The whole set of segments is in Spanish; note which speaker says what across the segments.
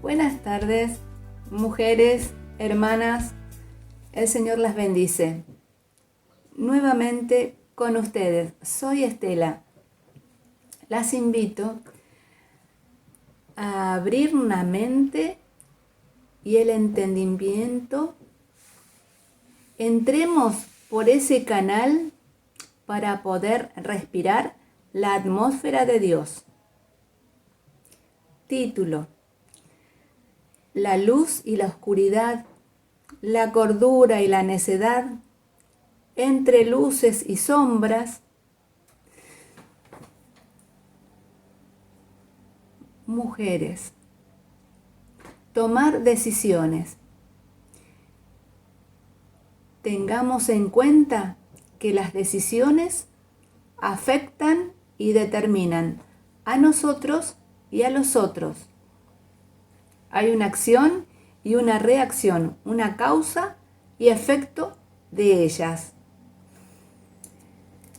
Speaker 1: Buenas tardes, mujeres, hermanas, el Señor las bendice. Nuevamente con ustedes, soy Estela. Las invito a abrir una mente y el entendimiento. Entremos por ese canal para poder respirar la atmósfera de Dios. Título: La luz y la oscuridad, la cordura y la necedad, entre luces y sombras. Mujeres, tomar decisiones. Tengamos en cuenta que las decisiones afectan y determinan a nosotros y a los otros. Hay una acción y una reacción, una causa y efecto de ellas.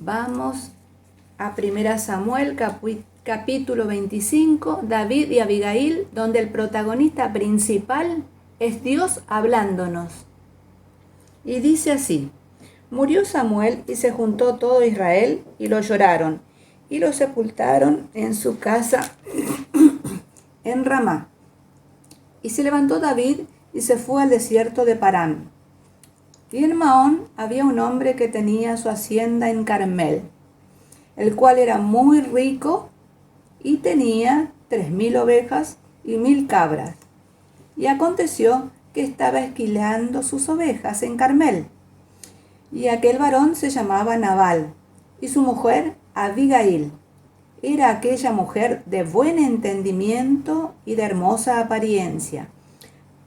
Speaker 1: Vamos a 1 Samuel capítulo 25, David y Abigail, donde el protagonista principal es Dios hablándonos. Y dice así: Murió Samuel y se juntó todo Israel y lo lloraron y lo sepultaron en su casa en Ramá. Y se levantó David y se fue al desierto de Parán. Y en Maón había un hombre que tenía su hacienda en Carmel, el cual era muy rico y tenía 3,000 ovejas y 1,000 cabras. Y aconteció que estaba esquilando sus ovejas en Carmel. Y aquel varón se llamaba Nabal, y su mujer Abigail. Era aquella mujer de buen entendimiento y de hermosa apariencia.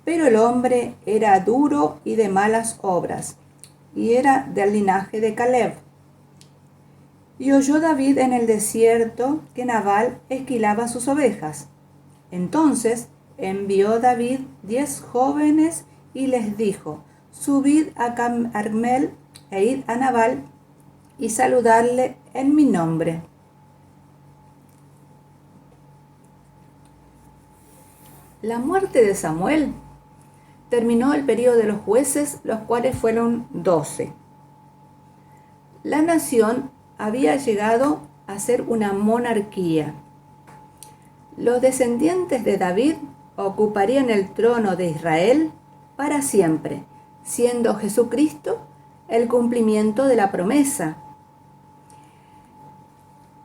Speaker 1: Pero el hombre era duro y de malas obras, y era del linaje de Caleb. Y oyó David en el desierto que Nabal esquilaba sus ovejas. Entonces envió David 10 jóvenes y les dijo: Subid a Carmel e id a Nabal y saludadle en mi nombre. La muerte de Samuel terminó el periodo de los jueces, los cuales fueron 12. La nación había llegado a ser una monarquía. Los descendientes de David ocuparían el trono de Israel para siempre, siendo Jesucristo el cumplimiento de la promesa.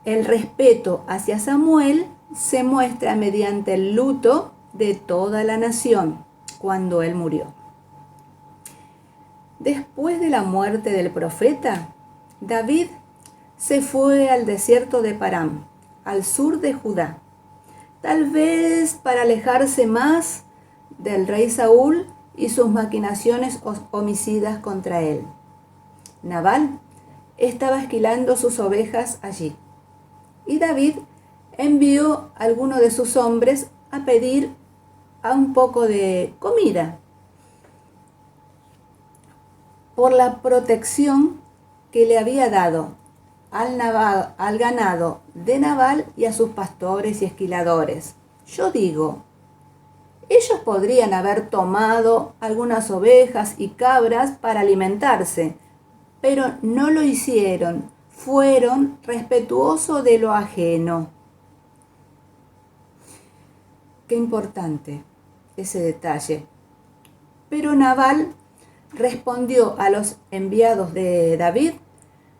Speaker 1: El respeto hacia Samuel se muestra mediante el luto de toda la nación cuando él murió. Después de la muerte del profeta, David se fue al desierto de Parán, al sur de Judá, tal vez para alejarse más del rey Saúl y sus maquinaciones homicidas contra él. Nabal estaba esquilando sus ovejas allí, y David envió a alguno de sus hombres a pedir un poco de comida por la protección que le había dado al ganado de Nabal y a sus pastores y esquiladores. Yo digo, ellos podrían haber tomado algunas ovejas y cabras para alimentarse, pero no lo hicieron. Fueron respetuosos de lo ajeno. Qué importante ese detalle. Pero Nabal respondió a los enviados de David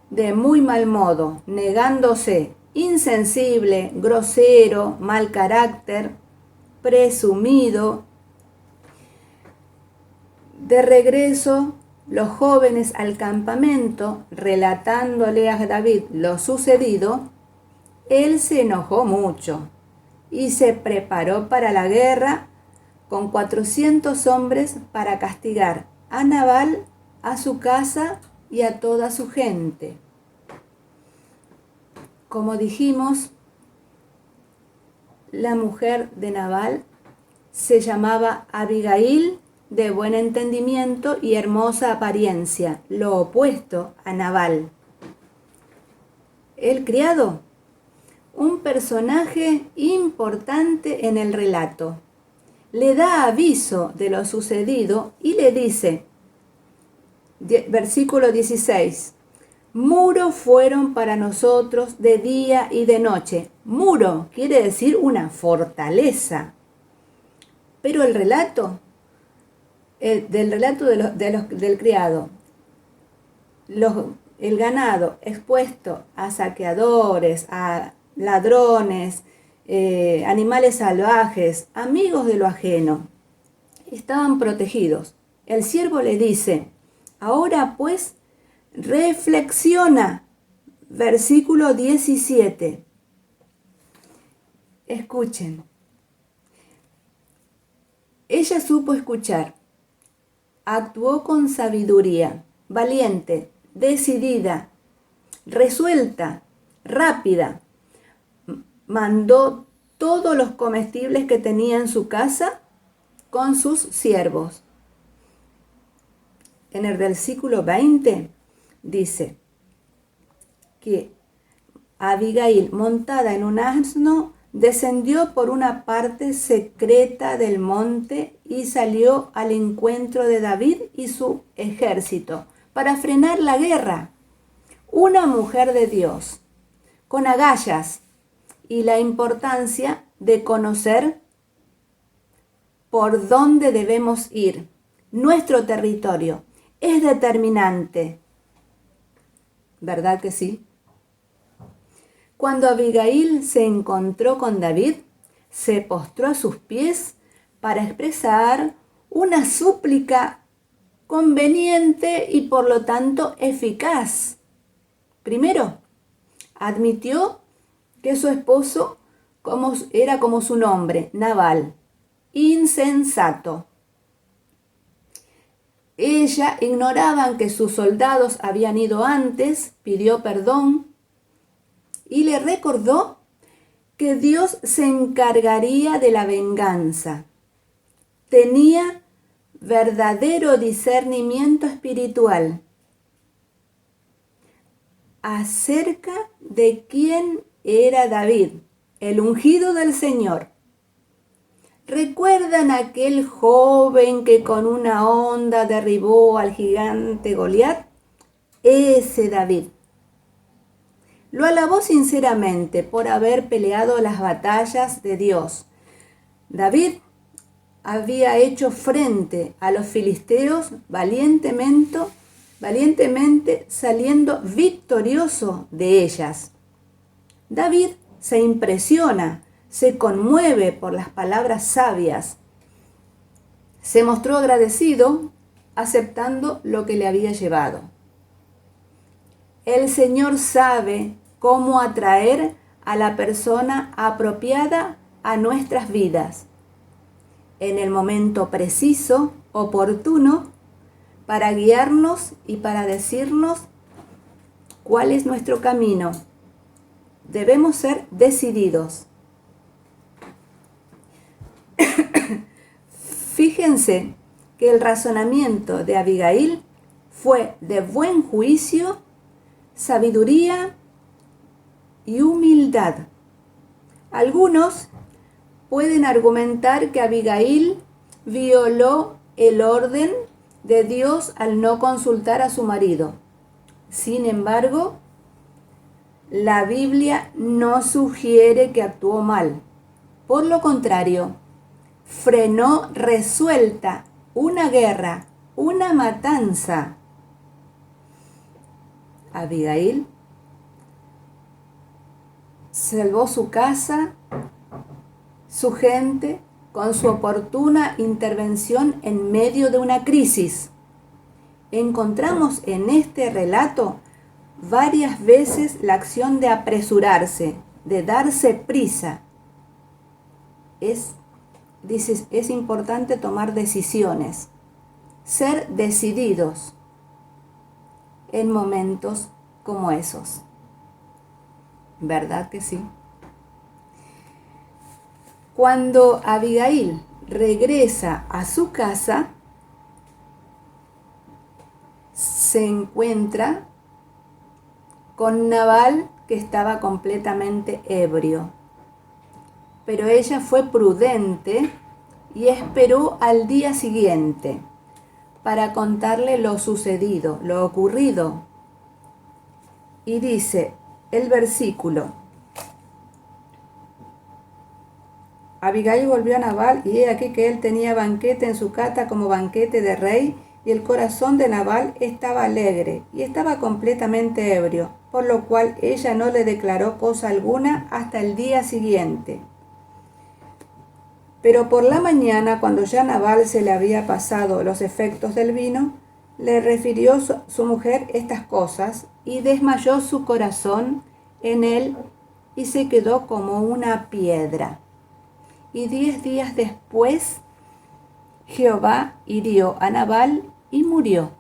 Speaker 1: de muy mal modo, negándose, insensible, grosero, mal carácter, presumido. De regreso, los jóvenes al campamento, relatándole a David lo sucedido, él se enojó mucho y se preparó para la guerra con 400 hombres para castigar a Nabal, a su casa y a toda su gente. Como dijimos, la mujer de Nabal se llamaba Abigail, de buen entendimiento y hermosa apariencia, lo opuesto a Nabal. El criado, un personaje importante en el relato. le da aviso de lo sucedido y le dice, versículo 16, muro fueron para nosotros de día y de noche. Muro quiere decir una fortaleza. Pero el relato, del criado, el ganado expuesto a saqueadores, a ladrones, animales salvajes, amigos de lo ajeno, estaban protegidos. El siervo le dice, ahora pues reflexiona, versículo 17. Escuchen. Ella supo escuchar, actuó con sabiduría, valiente, decidida, resuelta, rápida. Mandó todos los comestibles que tenía en su casa con sus siervos. En el versículo 20 dice que Abigail, montada en un asno, descendió por una parte secreta del monte y salió al encuentro de David y su ejército para frenar la guerra. Una mujer de Dios, con agallas y la importancia de conocer por dónde debemos ir. Nuestro territorio es determinante. ¿Verdad que sí? Cuando Abigail se encontró con David, se postró a sus pies para expresar una súplica conveniente y por lo tanto eficaz. Primero, admitió que su esposo era como su nombre, Nabal, insensato. Ella ignoraba que sus soldados habían ido antes, pidió perdón y le recordó que Dios se encargaría de la venganza. Tenía verdadero discernimiento espiritual acerca de quién era David, el ungido del Señor. ¿Recuerdan aquel joven que con una honda derribó al gigante Goliat? Ese David. Lo alabó sinceramente por haber peleado las batallas de Dios. David había hecho frente a los filisteos valientemente saliendo victorioso de ellas. David se impresiona, se conmueve por las palabras sabias. Se mostró agradecido, aceptando lo que le había llevado. El Señor sabe cómo atraer a la persona apropiada a nuestras vidas, en el momento preciso, oportuno, para guiarnos y para decirnos cuál es nuestro camino. Debemos ser decididos. Fíjense que el razonamiento de Abigail fue de buen juicio, sabiduría y humildad. Algunos pueden argumentar que Abigail violó el orden de Dios al no consultar a su marido. Sin embargo, la Biblia no sugiere que actuó mal. Por lo contrario, frenó resuelta una guerra, una matanza. Abigail salvó su casa, su gente, con su oportuna intervención en medio de una crisis. Encontramos en este relato varias veces la acción de apresurarse, de darse prisa. Es importante tomar decisiones, ser decididos en momentos como esos. ¿Verdad que sí? Cuando Abigail regresa a su casa, se encuentra con Nabal, que estaba completamente ebrio. Pero ella fue prudente y esperó al día siguiente para contarle lo sucedido, lo ocurrido. Y dice el versículo: Abigail volvió a Nabal, y he aquí que él tenía banquete en su casa como banquete de rey, y el corazón de Nabal estaba alegre, y estaba completamente ebrio, por lo cual ella no le declaró cosa alguna hasta el día siguiente. Pero por la mañana, cuando ya Nabal se le había pasado los efectos del vino, le refirió su mujer estas cosas, y desmayó su corazón en él, y se quedó como una piedra. Y 10 días después, Jehová hirió a Nabal y murió.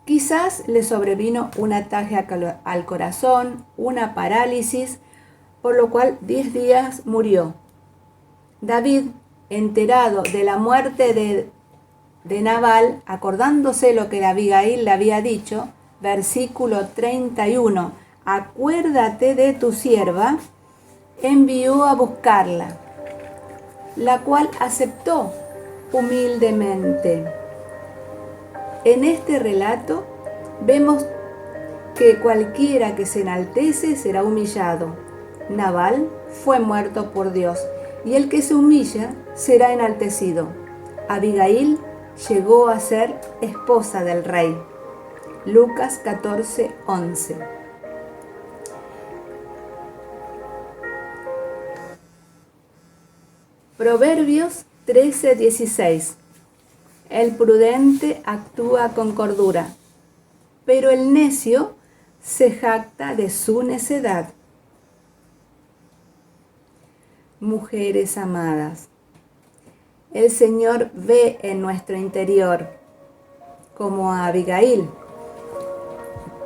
Speaker 1: Quizás le sobrevino un ataque al corazón, una parálisis, por lo cual 10 días murió. David, enterado de la muerte de Nabal, acordándose lo que Abigail le había dicho, versículo 31, acuérdate de tu sierva, envió a buscarla, la cual aceptó humildemente. En este relato vemos que cualquiera que se enaltece será humillado. Nabal fue muerto por Dios, y el que se humilla será enaltecido. Abigail llegó a ser esposa del rey. Lucas 14:11. Proverbios 13:16. El prudente actúa con cordura, pero el necio se jacta de su necedad. Mujeres amadas, el Señor ve en nuestro interior como a Abigail.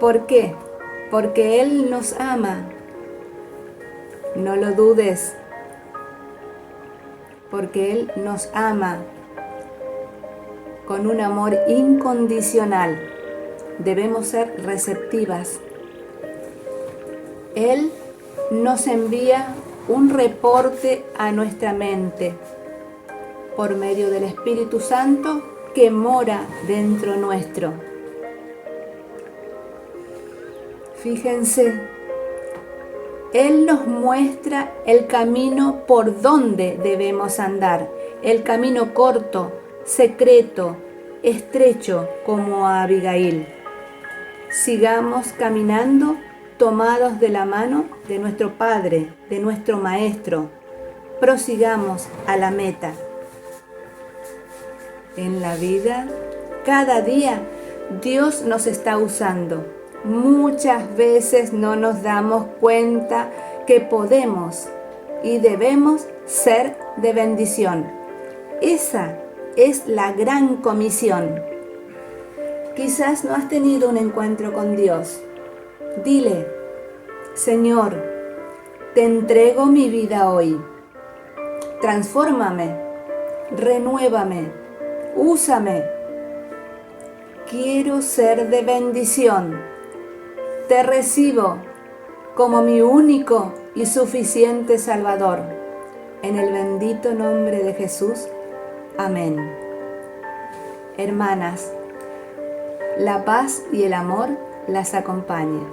Speaker 1: ¿Por qué? Porque Él nos ama. No lo dudes, porque Él nos ama con un amor incondicional. Debemos ser receptivas. Él nos envía un reporte a nuestra mente por medio del Espíritu Santo que mora dentro nuestro. Fíjense, Él nos muestra el camino por donde debemos andar, el camino corto, secreto, estrecho, como a Abigail. Sigamos caminando tomados de la mano de nuestro Padre, de nuestro Maestro. Prosigamos a la meta. En la vida, cada día, Dios nos está usando. Muchas veces no nos damos cuenta que podemos y debemos ser de bendición. Esa es la gran comisión. Quizás no has tenido un encuentro con Dios. Dile: Señor, te entrego mi vida hoy. Transfórmame, renuévame, úsame. Quiero ser de bendición. Te recibo como mi único y suficiente Salvador. En el bendito nombre de Jesús. Amén. Hermanas, la paz y el amor las acompañen.